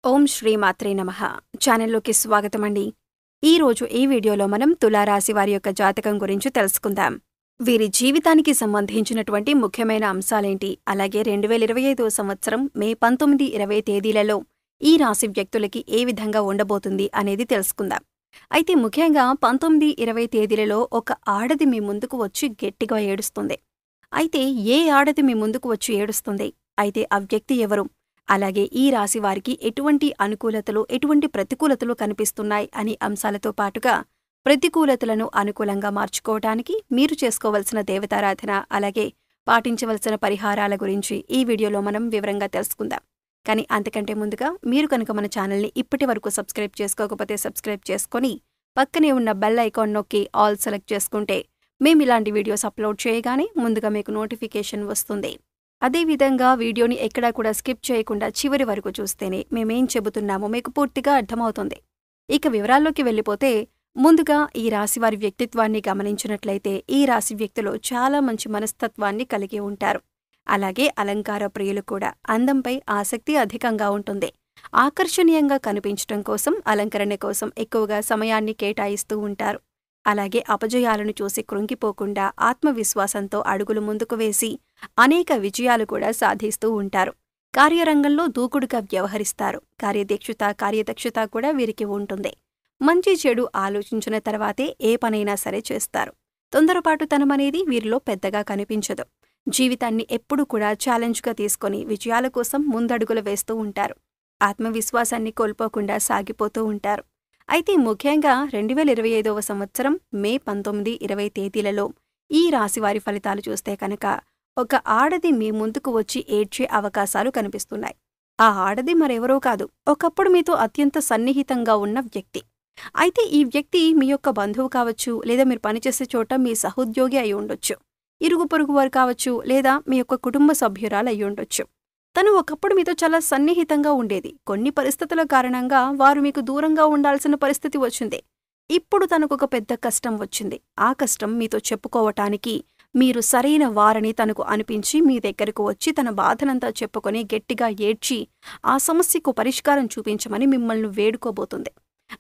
ఓం శ్రీ మాత్రే నమః ఛానల్లోకి స్వాగతమండి. ఈరోజు ఈ వీడియోలో మనం తులారాశి వారి యొక్క జాతకం గురించి తెలుసుకుందాం. వీరి జీవితానికి సంబంధించినటువంటి ముఖ్యమైన అంశాలేంటి, అలాగే 2025 సంవత్సరం మే 19, 20 తేదీలలో ఈ రాశి వ్యక్తులకి ఏ విధంగా ఉండబోతుంది అనేది తెలుసుకుందాం. అయితే ముఖ్యంగా 19, 20 తేదీలలో ఒక ఆడది మీ ముందుకు వచ్చి గట్టిగా ఏడుస్తుంది. అయితే ఏ ఆడది మీ ముందుకు వచ్చి ఏడుస్తుంది, అయితే ఆ వ్యక్తి ఎవరు, అలాగే ఈ రాశి వారికి ఎటువంటి అనుకూలతలు ఎటువంటి ప్రతికూలతలు కనిపిస్తున్నాయి అనే అంశాలతో పాటుగా ప్రతికూలతలను అనుకూలంగా మార్చుకోవడానికి మీరు చేసుకోవలసిన దేవతారాధన, అలాగే పాటించవలసిన పరిహారాల గురించి ఈ వీడియోలో మనం వివరంగా తెలుసుకుందాం. కానీ అంతకంటే ముందుగా మీరు కనుక మన ఛానల్ని ఇప్పటి వరకు సబ్స్క్రైబ్ చేసుకోకపోతే సబ్స్క్రైబ్ చేసుకొని పక్కనే ఉన్న బెల్ ఐకాన్ నొక్కి ఆల్ సెలెక్ట్ చేసుకుంటే మేము ఇలాంటి వీడియోస్ అప్లోడ్ చేయగానే ముందుగా మీకు నోటిఫికేషన్ వస్తుంది. అదేవిధంగా వీడియోని ఎక్కడా కూడా స్కిప్ చేయకుండా చివరి వరకు చూస్తేనే మేమేం చెబుతున్నామో మీకు పూర్తిగా అర్థమవుతుంది. ఇక వివరాల్లోకి వెళ్ళిపోతే ముందుగా ఈ రాశివారి వ్యక్తిత్వాన్ని గమనించినట్లయితే ఈ రాశి వ్యక్తులు చాలా మంచి మనస్తత్వాన్ని కలిగి ఉంటారు. అలాగే అలంకార ప్రియులు కూడా. అందంపై ఆసక్తి అధికంగా ఉంటుంది. ఆకర్షణీయంగా కనిపించడం కోసం, అలంకరణ కోసం ఎక్కువగా సమయాన్ని కేటాయిస్తూ ఉంటారు. అలాగే అపజయాలను చూసి కృంగిపోకుండా ఆత్మవిశ్వాసంతో అడుగులు ముందుకు వేసి అనేక విజయాలు కూడా సాధిస్తూ ఉంటారు. కార్యరంగంలో దూకుడుగా వ్యవహరిస్తారు. కార్యదక్షత కూడా వీరికి ఉంటుంది. మంచి చెడు ఆలోచించిన తర్వాతే ఏ పనైనా సరే చేస్తారు. తొందరపాటుతనమనేది వీరిలో పెద్దగా కనిపించదు. జీవితాన్ని ఎప్పుడూ కూడా ఛాలెంజ్గా తీసుకొని విజయాల కోసం ముందడుగులు వేస్తూ ఉంటారు. ఆత్మవిశ్వాసాన్ని కోల్పోకుండా సాగిపోతూ ఉంటారు. అయితే ముఖ్యంగా 2025 సంవత్సరం మే 19, 20 తేదీలలో ఈ రాశివారి ఫలితాలు చూస్తే కనుక ఒక ఆడది మీ ముందుకు వచ్చి ఏడ్చే అవకాశాలు కనిపిస్తున్నాయి. ఆ ఆడది మరెవరో కాదు, ఒకప్పుడు మీతో అత్యంత సన్నిహితంగా ఉన్న వ్యక్తి. అయితే ఈ వ్యక్తి మీ యొక్క బంధువు కావచ్చు, లేదా మీరు పనిచేసే చోట మీ సహోద్యోగి అయి ఉండొచ్చు, ఇరుగు పొరుగు వారు కావచ్చు, లేదా మీ యొక్క కుటుంబ సభ్యురాలు అయి ఉండొచ్చు. తను ఒకప్పుడు మీతో చాలా సన్నిహితంగా ఉండేది. కొన్ని పరిస్థితుల కారణంగా వారు మీకు దూరంగా ఉండాల్సిన పరిస్థితి వచ్చింది. ఇప్పుడు తనకొక పెద్ద కష్టం వచ్చింది. ఆ కష్టం మీతో చెప్పుకోవటానికి మీరు సరైన వారని తనకు అనిపించి మీ దగ్గరకు వచ్చి తన బాధనంతా చెప్పుకొని గట్టిగా ఏడ్చి ఆ సమస్యకు పరిష్కారం చూపించమని మిమ్మల్ని వేడుకోబోతుంది.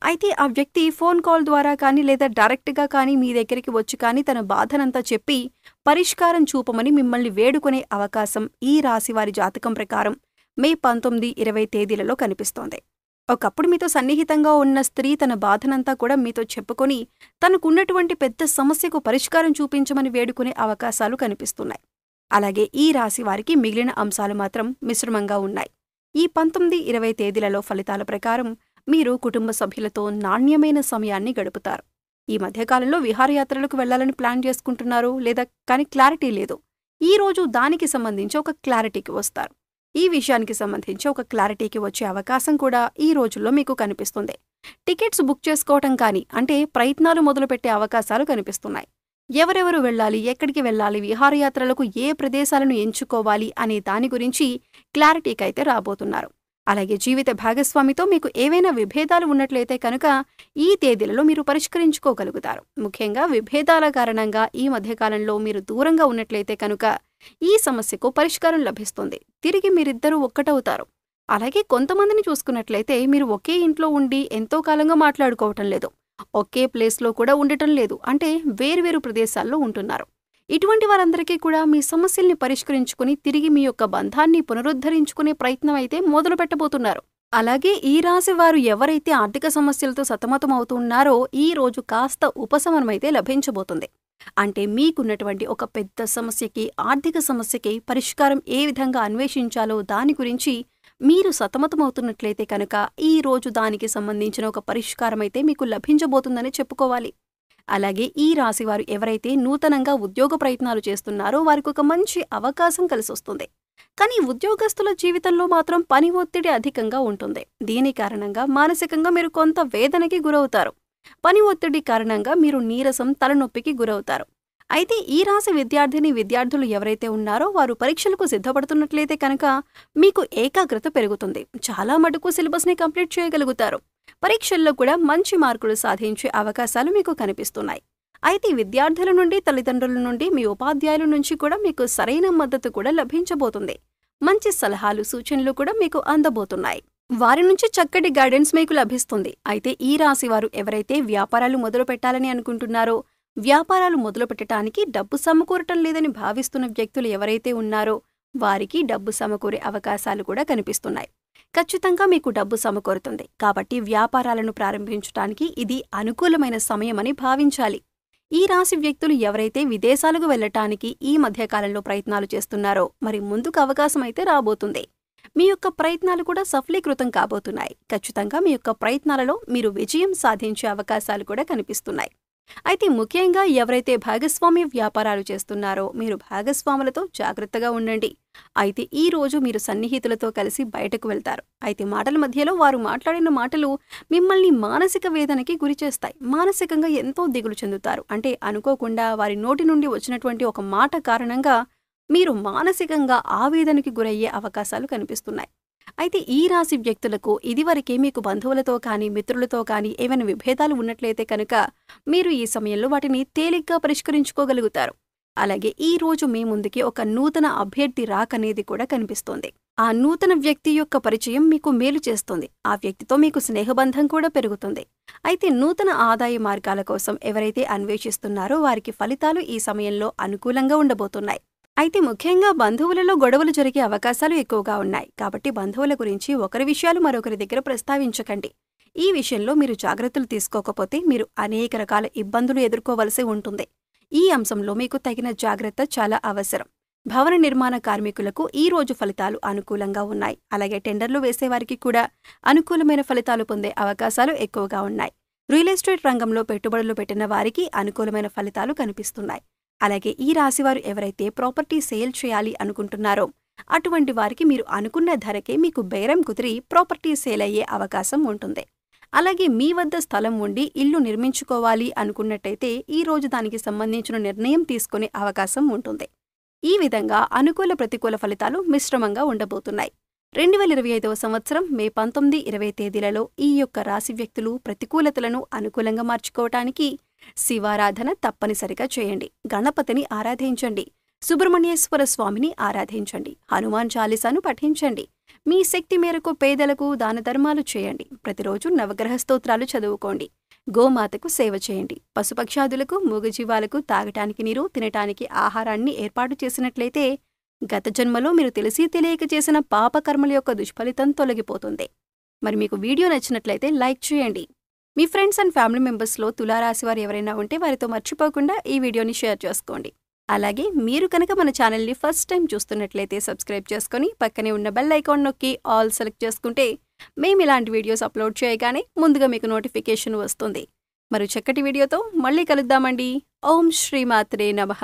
అయితే ఆ వ్యక్తి ఫోన్ కాల్ ద్వారా కానీ లేదా డైరెక్ట్గా కానీ మీ దగ్గరికి వచ్చి కానీ తన బాధనంతా చెప్పి పరిష్కారం చూపమని మిమ్మల్ని వేడుకునే అవకాశం ఈ రాశివారి జాతకం ప్రకారం మే 19, 20 తేదీలలో కనిపిస్తోంది. ఒకప్పుడు మీతో సన్నిహితంగా ఉన్న స్త్రీ తన బాధనంతా కూడా మీతో చెప్పుకొని తనకున్నటువంటి పెద్ద సమస్యకు పరిష్కారం చూపించమని వేడుకునే అవకాశాలు కనిపిస్తున్నాయి. అలాగే ఈ రాశివారికి మిగిలిన అంశాలు మాత్రం మిశ్రమంగా ఉన్నాయి. ఈ 19, 20 తేదీలలో ఫలితాల ప్రకారం మీరు కుటుంబ సభ్యులతో నాణ్యమైన సమయాన్ని గడుపుతారు. ఈ మధ్యకాలంలో విహారయాత్రలకు వెళ్లాలని ప్లాన్ చేసుకుంటున్నారు, లేదా కానీ క్లారిటీ లేదు. ఈ రోజు దానికి సంబంధించి ఒక క్లారిటీకి వస్తారు. ఈ విషయానికి సంబంధించి ఒక క్లారిటీకి వచ్చే అవకాశం కూడా ఈ రోజుల్లో మీకు కనిపిస్తుంది. టికెట్స్ బుక్ చేసుకోవటం కానీ, అంటే ప్రయత్నాలు మొదలుపెట్టే అవకాశాలు కనిపిస్తున్నాయి. ఎవరెవరు వెళ్ళాలి, ఎక్కడికి వెళ్ళాలి, విహారయాత్రలకు ఏ ప్రదేశాలను ఎంచుకోవాలి అనే దాని గురించి క్లారిటీకైతే రాబోతున్నారు. అలాగే జీవిత భాగస్వామితో మీకు ఏవైనా విభేదాలు ఉన్నట్లయితే కనుక ఈ తేదీలలో మీరు పరిష్కరించుకోగలుగుతారు. ముఖ్యంగా విభేదాల కారణంగా ఈ మధ్యకాలంలో మీరు దూరంగా ఉన్నట్లయితే కనుక ఈ సమస్యకు పరిష్కారం లభిస్తుంది. తిరిగి మీరిద్దరూ ఒక్కటవుతారు. అలాగే కొంతమందిని చూసుకున్నట్లయితే మీరు ఒకే ఇంట్లో ఉండి ఎంతో కాలంగా మాట్లాడుకోవటం లేదు, ఒకే ప్లేస్లో కూడా ఉండటం లేదు, అంటే వేరువేరు ప్రదేశాల్లో ఉంటున్నారు. ఇటువంటి వారందరికీ కూడా మీ సమస్యల్ని పరిష్కరించుకుని తిరిగి మీ యొక్క బంధాన్ని పునరుద్ధరించుకునే ప్రయత్నం అయితే మొదలు పెట్టబోతున్నారు. అలాగే ఈ రాశి వారు ఎవరైతే ఆర్థిక సమస్యలతో సతమతం అవుతున్నారో ఈ రోజు కాస్త ఉపశమనమైతే లభించబోతుంది. అంటే మీకున్నటువంటి ఒక పెద్ద సమస్యకి, ఆర్థిక సమస్యకి పరిష్కారం ఏ విధంగా అన్వేషించాలో దాని గురించి మీరు సతమతమవుతున్నట్లయితే కనుక ఈ రోజు దానికి సంబంధించిన ఒక పరిష్కారం అయితే మీకు లభించబోతుందని చెప్పుకోవాలి. అలాగే ఈ రాశివారు ఎవరైతే నూతనంగా ఉద్యోగ ప్రయత్నాలు చేస్తున్నారో వారికి ఒక మంచి అవకాశం కలిసొస్తుంది. కానీ ఉద్యోగస్తుల జీవితంలో మాత్రం పని ఒత్తిడి అధికంగా ఉంటుంది. దీని కారణంగా మానసికంగా మీరు కొంత వేదనకి గురవుతారు. పని ఒత్తిడి కారణంగా మీరు నీరసం, తలనొప్పికి గురవుతారు. అయితే ఈ రాశి విద్యార్థులు ఎవరైతే ఉన్నారో వారు పరీక్షలకు సిద్ధపడుతున్నట్లయితే కనుక మీకు ఏకాగ్రత పెరుగుతుంది. చాలా మటుకు సిలబస్ని కంప్లీట్ చేయగలుగుతారు. పరీక్షల్లో కూడా మంచి మార్కులు సాధించే అవకాశాలు మీకు కనిపిస్తున్నాయి. అయితే విద్యార్థుల నుండి, తల్లిదండ్రుల నుండి, మీ ఉపాధ్యాయుల నుంచి కూడా మీకు సరైన మద్దతు కూడా లభించబోతుంది. మంచి సలహాలు, సూచనలు కూడా మీకు అందబోతున్నాయి. వారి నుంచి చక్కటి గైడెన్స్ మీకు లభిస్తుంది. అయితే ఈ రాశి వారు ఎవరైతే వ్యాపారాలు మొదలు పెట్టాలని అనుకుంటున్నారో, వ్యాపారాలు మొదలు పెట్టడానికి డబ్బు సమకూరటం లేదని భావిస్తున్న వ్యక్తులు ఎవరైతే ఉన్నారో వారికి డబ్బు సమకూరే అవకాశాలు కూడా కనిపిస్తున్నాయి. ఖచ్చితంగా మీకు డబ్బు సమకూరుతుంది. కాబట్టి వ్యాపారాలను ప్రారంభించడానికి ఇది అనుకూలమైన సమయమని భావించాలి. ఈ రాశి వ్యక్తులు ఎవరైతే విదేశాలకు వెళ్లటానికి ఈ మధ్యకాలంలో ప్రయత్నాలు చేస్తున్నారో మరి ముందుకు అవకాశమైతే రాబోతుంది. మీ యొక్క ప్రయత్నాలు కూడా సఫలీకృతం కాబోతున్నాయి. ఖచ్చితంగా మీ యొక్క ప్రయత్నాలలో మీరు విజయం సాధించే అవకాశాలు కూడా కనిపిస్తున్నాయి. అయితే ముఖ్యంగా ఎవరైతే భాగస్వామ్య వ్యాపారాలు చేస్తున్నారో మీరు భాగస్వాములతో జాగ్రత్తగా ఉండండి. అయితే ఈ రోజు మీరు సన్నిహితులతో కలిసి బయటకు వెళ్తారు. అయితే మాటల మధ్యలో వారు మాట్లాడిన మాటలు మిమ్మల్ని మానసిక వేదనకి గురిచేస్తాయి. మానసికంగా ఎంతో దిగులు చెందుతారు. అంటే అనుకోకుండా వారి నోటి నుండి వచ్చినటువంటి ఒక మాట కారణంగా మీరు మానసికంగా ఆవేదనకి గురయ్యే అవకాశాలు కనిపిస్తున్నాయి. అయితే ఈ రాశి వ్యక్తులకు ఇదివరకే మీకు బంధువులతో కానీ మిత్రులతో కానీ ఏమైనా విభేదాలు ఉన్నట్లయితే కనుక మీరు ఈ సమయంలో వాటిని తేలిగ్గా పరిష్కరించుకోగలుగుతారు. అలాగే ఈ రోజు మీ ముందుకి ఒక నూతన అభ్యర్థి రాకనేది కూడా కనిపిస్తోంది. ఆ నూతన వ్యక్తి యొక్క పరిచయం మీకు మేలు చేస్తుంది. ఆ వ్యక్తితో మీకు స్నేహబంధం కూడా పెరుగుతుంది. అయితే నూతన ఆదాయ మార్గాల కోసం ఎవరైతే అన్వేషిస్తున్నారో వారికి ఫలితాలు ఈ సమయంలో అనుకూలంగా ఉండబోతున్నాయి. అయితే ముఖ్యంగా బంధువులలో గొడవలు జరిగే అవకాశాలు ఎక్కువగా ఉన్నాయి. కాబట్టి బంధువుల గురించి ఒకరి విషయాలు మరొకరి దగ్గర ప్రస్తావించకండి. ఈ విషయంలో మీరు జాగ్రత్తలు తీసుకోకపోతే మీరు అనేక రకాల ఇబ్బందులు ఎదుర్కోవలసి ఉంటుంది. ఈ అంశంలో మీకు తగిన జాగ్రత్త చాలా అవసరం. భవన నిర్మాణ కార్మికులకు ఈ రోజు ఫలితాలు అనుకూలంగా ఉన్నాయి. అలాగే టెండర్లు వేసేవారికి కూడా అనుకూలమైన ఫలితాలు పొందే అవకాశాలు ఎక్కువగా ఉన్నాయి. రియల్ ఎస్టేట్ రంగంలో పెట్టుబడులు పెట్టిన వారికి అనుకూలమైన ఫలితాలు కనిపిస్తున్నాయి. అలాగే ఈ రాశివారు ఎవరైతే ప్రాపర్టీ సేల్ చేయాలి అనుకుంటున్నారో అటువంటి వారికి మీరు అనుకున్న ధరకే మీకు బేరం కుదిరి ప్రాపర్టీ సేల్ అయ్యే అవకాశం ఉంటుంది. అలాగే మీ వద్ద స్థలం ఉండి ఇల్లు నిర్మించుకోవాలి అనుకున్నట్టయితే ఈ రోజు దానికి సంబంధించిన నిర్ణయం తీసుకునే అవకాశం ఉంటుంది. ఈ విధంగా అనుకూల ప్రతికూల ఫలితాలు మిశ్రమంగా ఉండబోతున్నాయి. 2025వ సంవత్సరం మే 19, 20 తేదీలలో ఈ యొక్క రాశి వ్యక్తులు ప్రతికూలతలను అనుకూలంగా మార్చుకోవటానికి శివారాధన తప్పనిసరిగా చేయండి. గణపతిని ఆరాధించండి. సుబ్రహ్మణ్యేశ్వర స్వామిని ఆరాధించండి. హనుమాన్ చాలీసాను పఠించండి. మీ శక్తి మేరకు పేదలకు దాన ధర్మాలు చేయండి. ప్రతిరోజు నవగ్రహ స్తోత్రాలు చదువుకోండి. గోమాతకు సేవ చేయండి. పశుపక్షాదులకు మూగజీవాలకు తాగటానికి నీరు, తినటానికి ఆహారాన్ని ఏర్పాటు చేసినట్లయితే గత జన్మలో మీరు తెలిసి తెలియక చేసిన పాపకర్మల యొక్క దుష్ఫలితం తొలగిపోతుంది. మరి మీకు వీడియో నచ్చినట్లయితే లైక్ చేయండి. మీ ఫ్రెండ్స్ అండ్ ఫ్యామిలీ మెంబర్స్లో తులారాశి వారు ఎవరైనా ఉంటే వారితో మర్చిపోకుండా ఈ వీడియోని షేర్ చేసుకోండి. అలాగే మీరు కనుక మన ఛానల్ని ఫస్ట్ టైం చూస్తున్నట్లయితే సబ్స్క్రైబ్ చేసుకుని పక్కనే ఉన్న బెల్ ఐకాన్ నొక్కి ఆల్ సెలెక్ట్ చేసుకుంటే మేము ఇలాంటి వీడియోస్ అప్లోడ్ చేయగానే ముందుగా మీకు నోటిఫికేషన్ వస్తుంది. మరి చక్కటి వీడియోతో మళ్ళీ కలుద్దామండి. ఓం శ్రీమాత్రే నమః.